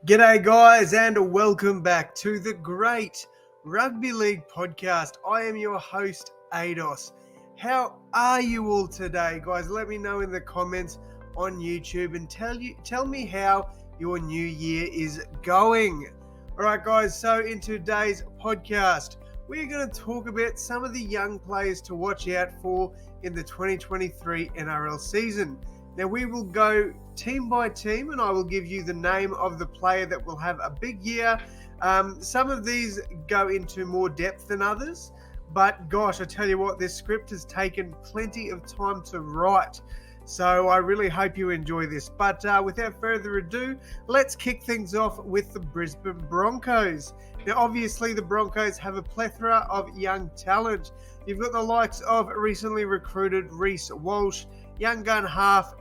G'day, guys, and welcome back to the Great Rugby League Podcast. I am your host, Ados. How are you all today, guys? Let me know in the comments on YouTube and tell me how your new year is going. All right, guys. So in today's podcast, we're going to talk about some of the young players to watch out for in the 2023 NRL season. Now, we will go team by team, and I will give you the name of the player that will have a big year. Some of these go into more depth than others, but gosh, I tell you what, this script has taken plenty of time to write. So I really hope you enjoy this. But without further ado, let's kick things off with the Brisbane Broncos. Now, obviously, the Broncos have a plethora of young talent. You've got the likes of recently recruited Reece Walsh, young gun half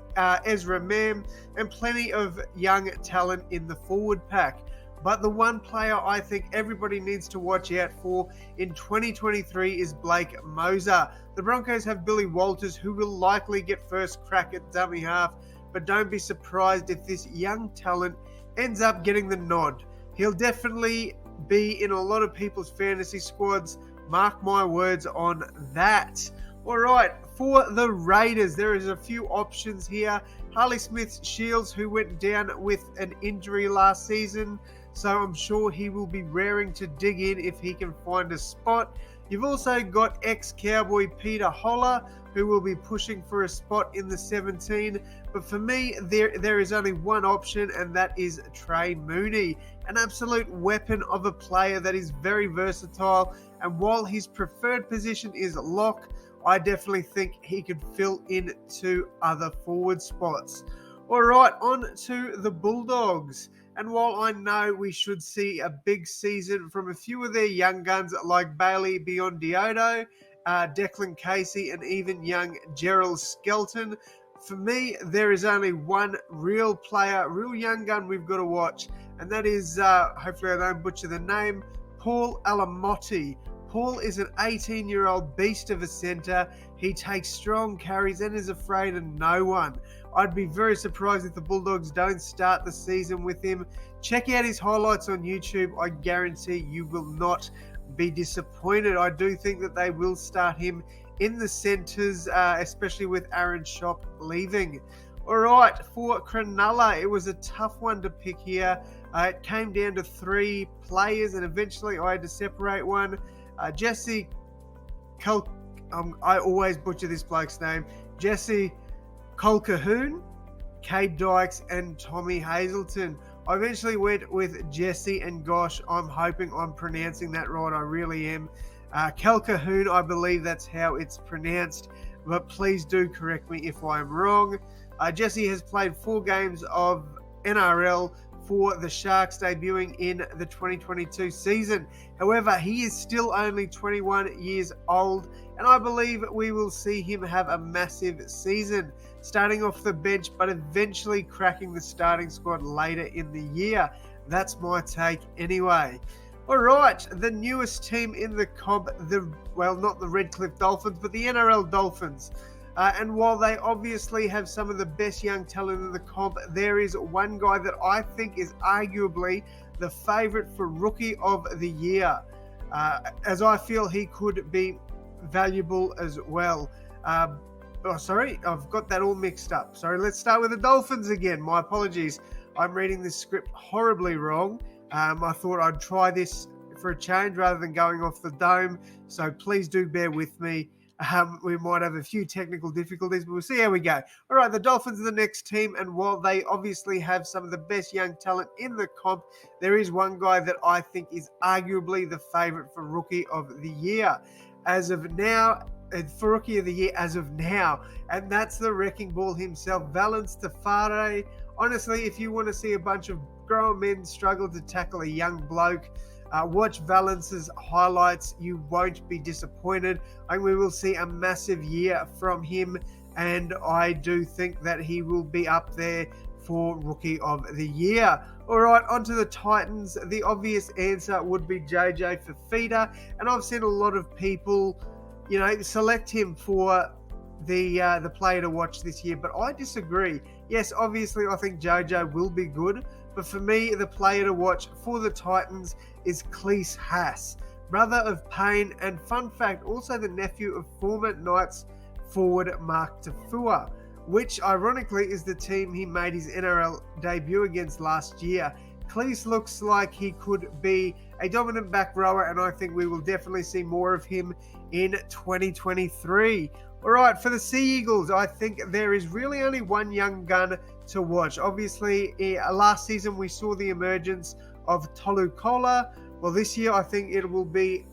Ezra Mam, and plenty of young talent in the forward pack. But the one player I think everybody needs to watch out for in 2023 is Blake Mozer. The Broncos have Billy Walters, who will likely get first crack at dummy half, but don't be surprised if this young talent ends up getting the nod. He'll definitely be in a lot of people's fantasy squads. Mark my words on that. All right, for the Raiders, there is a few options here. Harley Smith-Shields, who went down with an injury last season, so I'm sure he will be raring to dig in if he can find a spot. You've also got ex-Cowboy Peter Holler, who will be pushing for a spot in the 17. But for me, there is only one option, and that is Trey Mooney, an absolute weapon of a player that is very versatile. And while his preferred position is lock, I definitely think he could fill into other forward spots. All right, on to the Bulldogs. And while I know we should see a big season from a few of their young guns like Bailey Beyond-Diodo, Declan Casey, and even young Gerald Skelton, for me, there is only one real player, real young gun we've got to watch, and that is, hopefully I don't butcher the name, Paul Alamotti. Paul is an 18-year-old beast of a centre. He takes strong carries and is afraid of no one. I'd be very surprised if the Bulldogs don't start the season with him. Check out his highlights on YouTube. I guarantee you will not be disappointed. I do think that they will start him in the centres, especially with Aaron Schopp leaving. All right, for Cronulla, it was a tough one to pick here. It came down to three players, and eventually I had to separate one. Jesse I always butcher this bloke's name. Jesse Colquhoun, Cade Dykes, and Tommy Hazelton. I eventually went with Jesse, and gosh, I'm hoping I'm pronouncing that right. I really am. Colquhoun, I believe that's how it's pronounced, but please do correct me if I'm wrong. Jesse has played 4 games of NRL for the Sharks, debuting in the 2022 season. However, he is still only 21 years old, and I believe we will see him have a massive season, starting off the bench, but eventually cracking the starting squad later in the year. That's my take anyway. All right, the newest team in the comp, not the Redcliffe Dolphins, but the NRL Dolphins. And while they obviously have some of the best young talent in the comp, there is one guy that I think is arguably the favourite for Rookie of the Year, as I feel he could be valuable as well. I've got that all mixed up. Sorry, let's start with the Dolphins again. My apologies. I'm reading this script horribly wrong. I thought I'd try this for a change rather than going off the dome, so please do bear with me. We might have a few technical difficulties, but we'll see how we go. All right, the Dolphins are the next team, and while they obviously have some of the best young talent in the comp, there is one guy that I think is arguably the favourite for Rookie of the Year as of now, and that's the wrecking ball himself, Valence Tafare. Honestly, if you want to see a bunch of grown men struggle to tackle a young bloke, watch Valence's highlights. You won't be disappointed. I think we will see a massive year from him, and I do think that he will be up there for Rookie of the Year. All right, onto the Titans. The obvious answer would be JJ Fafita, and I've seen a lot of people, select him for the player to watch this year, but I disagree. Yes, obviously I think JJ will be good, but for me, the player to watch for the Titans is Cleese Haas, brother of Payne, and fun fact, also the nephew of former Knights forward Mark Tafua, which ironically is the team he made his NRL debut against last year. Cleese looks like he could be a dominant back rower, and I think we will definitely see more of him in 2023. All right, for the Sea Eagles, I think there is really only one young gun to watch. Obviously, last season we saw the emergence of Tolu Kola. Well, this year I think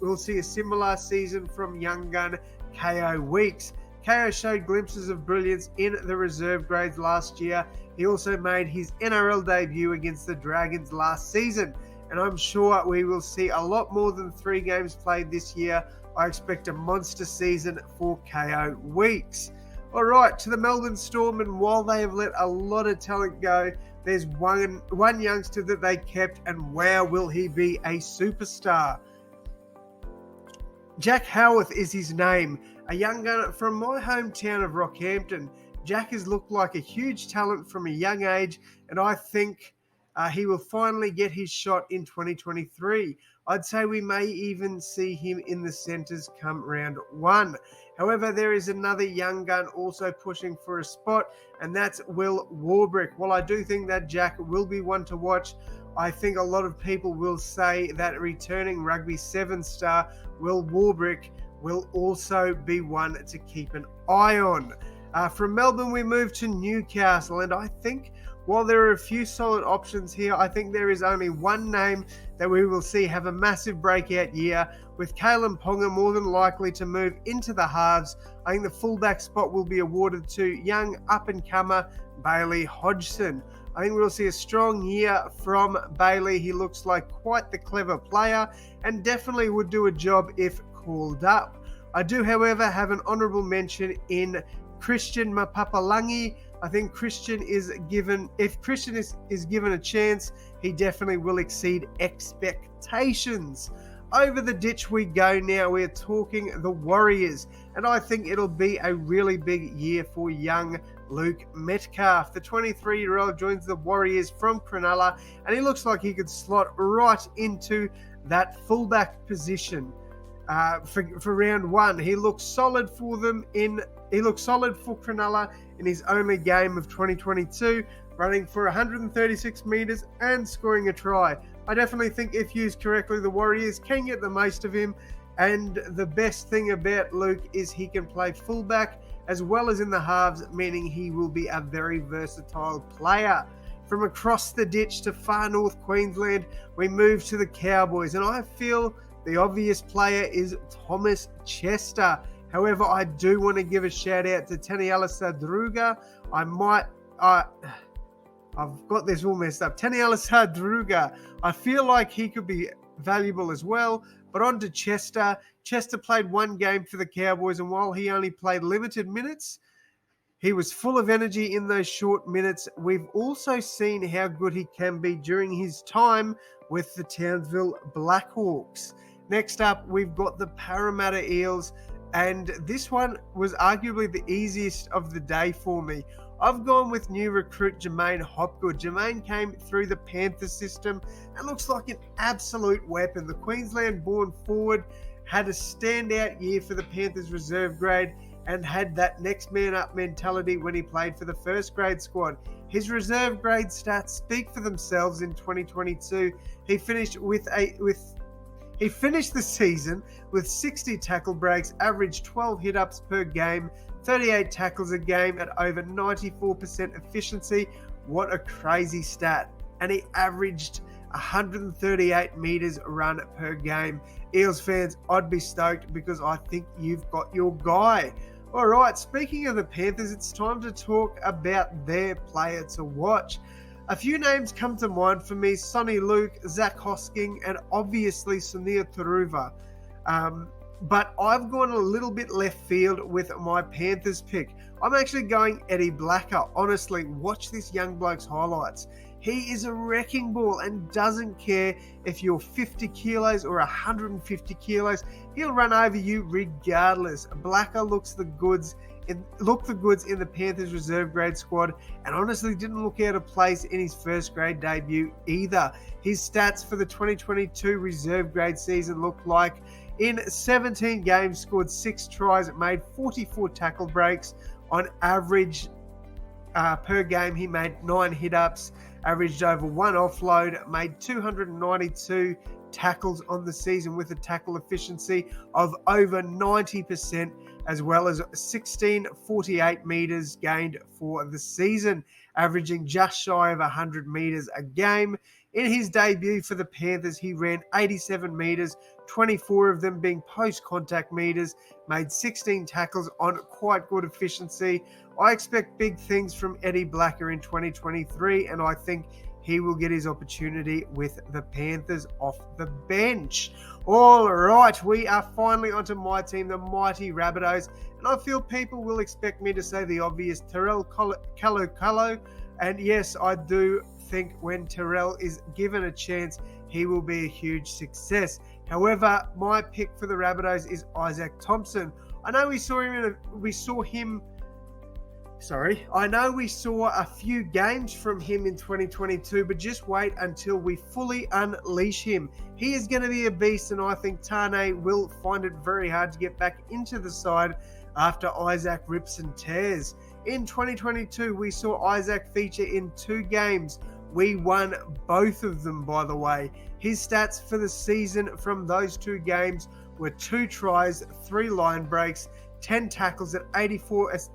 we'll see a similar season from young gun KO Weeks. KO showed glimpses of brilliance in the reserve grades last year. He also made his NRL debut against the Dragons last season, and I'm sure we will see a lot more than 3 games played this year. I expect a monster season for KO Weeks. All right, to the Melbourne Storm, and while they have let a lot of talent go, there's one youngster that they kept, and wow, will he be a superstar. Jack Howarth is his name, a young gun from my hometown of Rockhampton. Jack has looked like a huge talent from a young age, and I think he will finally get his shot in 2023. I'd say we may even see him in the centres come round 1. However, there is another young gun also pushing for a spot, and that's Will Warbrick. While I do think that Jack will be one to watch, I think a lot of people will say that returning Rugby 7 star Will Warbrick will also be one to keep an eye on. From Melbourne, we move to Newcastle, and I think while there are a few solid options here, I think there is only one name that we will see have a massive breakout year, with Kalen Ponga more than likely to move into the halves. I think the fullback spot will be awarded to young up-and-comer Bailey Hodgson. I think we'll see a strong year from Bailey. He looks like quite the clever player and definitely would do a job if called up. I do, however, have an honourable mention in Christian Mapapalangi. I think Christian is given a chance, he definitely will exceed expectations. Over the ditch we go now. We're talking the Warriors, and I think it'll be a really big year for young Luke Metcalf. The 23-year-old joins the Warriors from Cronulla, and he looks like he could slot right into that fullback position for round 1. He looks solid for Cronulla in his only game of 2022, running for 136 metres and scoring a try. I definitely think if used correctly, the Warriors can get the most of him, and the best thing about Luke is he can play fullback as well as in the halves, meaning he will be a very versatile player. From across the ditch to far north Queensland, we move to the Cowboys, and I feel the obvious player is Thomas Chester. However, I do want to give a shout out to Taniela Sadruga. I've got this all messed up. Taniela Sadruga. I feel like he could be valuable as well. But on to Chester. Chester played 1 game for the Cowboys, and while he only played limited minutes, he was full of energy in those short minutes. We've also seen how good he can be during his time with the Townsville Blackhawks. Next up, we've got the Parramatta Eels, and this one was arguably the easiest of the day for me. I've gone with new recruit Jermaine Hopgood. Jermaine came through the Panthers system and looks like an absolute weapon. The Queensland-born forward had a standout year for the Panthers reserve grade and had that next man up mentality when he played for the first grade squad. His reserve grade stats speak for themselves in 2022. He finished the season with 60 tackle breaks, averaged 12 hit-ups per game, 38 tackles a game at over 94% efficiency. What a crazy stat. And he averaged 138 metres run per game. Eels fans, I'd be stoked because I think you've got your guy. All right, speaking of the Panthers, it's time to talk about their player to watch. A few names come to mind for me: Sonny Luke, Zach Hosking, and obviously Sunir Taruva. But I've gone a little bit left field with my Panthers pick. I'm actually going Eddie Blacker. Honestly, watch this young bloke's highlights. He is a wrecking ball and doesn't care if you're 50 kilos or 150 kilos. He'll run over you regardless. Blacker looks the goods It looked the goods in the Panthers reserve grade squad and honestly didn't look out of place in his first grade debut either. His stats for the 2022 reserve grade season looked like in 17 games scored 6 tries, made 44 tackle breaks. On average per game, he made 9 hit-ups, averaged over 1 offload, made 292 tackles on the season with a tackle efficiency of over 90%, as well as 1648 meters gained for the season, averaging just shy of 100 meters a game. In his debut for the Panthers, he ran 87 meters, 24 of them being post-contact meters, made 16 tackles on quite good efficiency. I expect big things from Eddie Blacker in 2023, and I think he will get his opportunity with the Panthers off the bench. All right, we are finally onto my team, the mighty Rabbitohs, and I feel people will expect me to say the obvious, Terrell Calo. And yes, I do think when Terrell is given a chance, he will be a huge success. However, my pick for the Rabbitohs is Isaac Thompson. I know we saw a few games from him in 2022, but just wait until we fully unleash him. He is going to be a beast, and I think Tane will find it very hard to get back into the side after Isaac rips and tears. In 2022, we saw Isaac feature in 2 games. We won both of them, by the way. His stats for the season from those 2 games were 2 tries, 3 line breaks, 10 tackles at 84%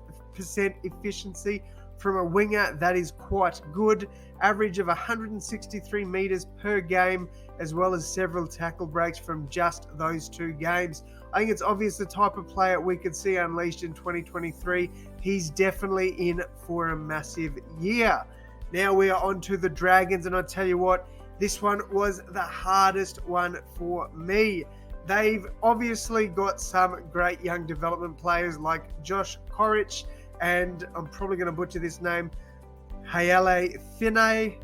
efficiency from a winger. That is quite good. Average of 163 meters per game, as well as several tackle breaks from just those 2 games. I think it's obvious the type of player we could see unleashed in 2023. He's definitely in for a massive year. Now we are on to the Dragons, and I tell you what, this one was the hardest one for me. They've obviously got some great young development players like Josh Corrich, and I'm probably going to butcher this name, Hayale Finay.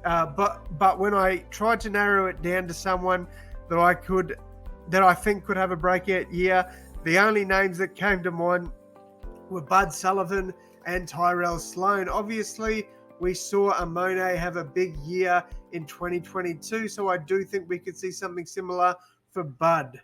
But when I tried to narrow it down to someone that I think could have a breakout year, the only names that came to mind were Bud Sullivan and Tyrell Sloan. Obviously, we saw Amone have a big year in 2022, so I do think we could see something similar for Bud.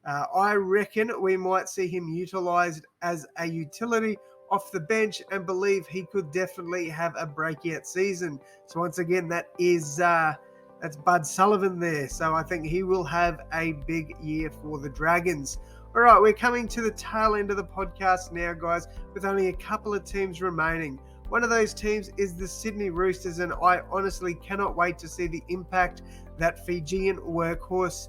I reckon we might see him utilised as a utility off the bench and believe he could definitely have a breakout season. So once again, that's Bud Sullivan there. So I think he will have a big year for the Dragons. All right, we're coming to the tail end of the podcast now, guys, with only a couple of teams remaining. One of those teams is the Sydney Roosters, and I honestly cannot wait to see the impact that Fijian workhorse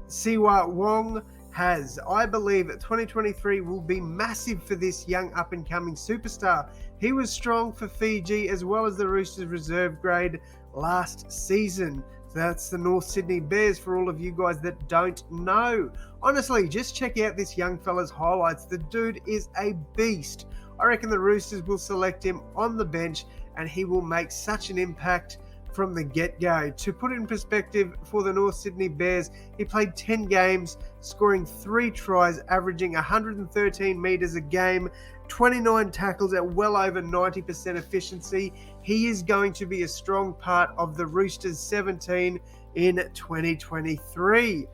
Siwa Wong has. I believe that 2023 will be massive for this young up-and-coming superstar. He was strong for Fiji as well as the Roosters reserve grade last season. So that's the North Sydney Bears for all of you guys that don't know. Honestly, just check out this young fella's highlights. The dude is a beast. I reckon the Roosters will select him on the bench and he will make such an impact from the get-go. To put it in perspective, for the North Sydney Bears, he played 10 games, scoring 3 tries, averaging 113 metres a game, 29 tackles at well over 90% efficiency. He is going to be a strong part of the Roosters 17 in 2023.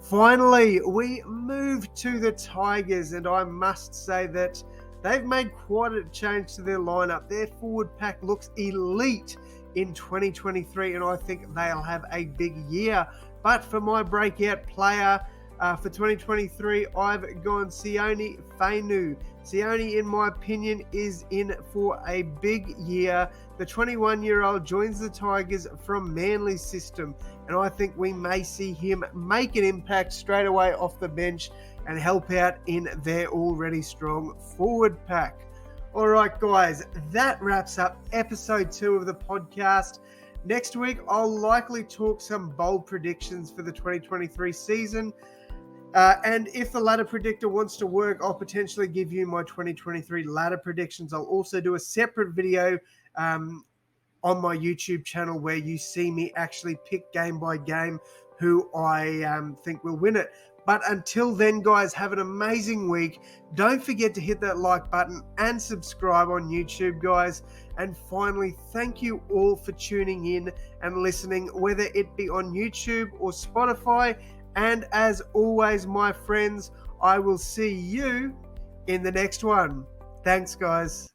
Finally, we move to the Tigers, and I must say that they've made quite a change to their lineup. Their forward pack looks elite in 2023, and I think they'll have a big year. But for my breakout player for 2023, I've gone Sione Fainu. Sione, in my opinion, is in for a big year. The 21-year-old joins the Tigers from Manly's system, and I think we may see him make an impact straight away off the bench and help out in their already strong forward pack. All right, guys, that wraps up episode 2 of the podcast. Next week, I'll likely talk some bold predictions for the 2023 season. And if the ladder predictor wants to work, I'll potentially give you my 2023 ladder predictions. I'll also do a separate video on my YouTube channel where you see me actually pick game by game who I think will win it. But until then, guys, have an amazing week. Don't forget to hit that like button and subscribe on YouTube, guys. And finally, thank you all for tuning in and listening, whether it be on YouTube or Spotify. And as always, my friends, I will see you in the next one. Thanks, guys.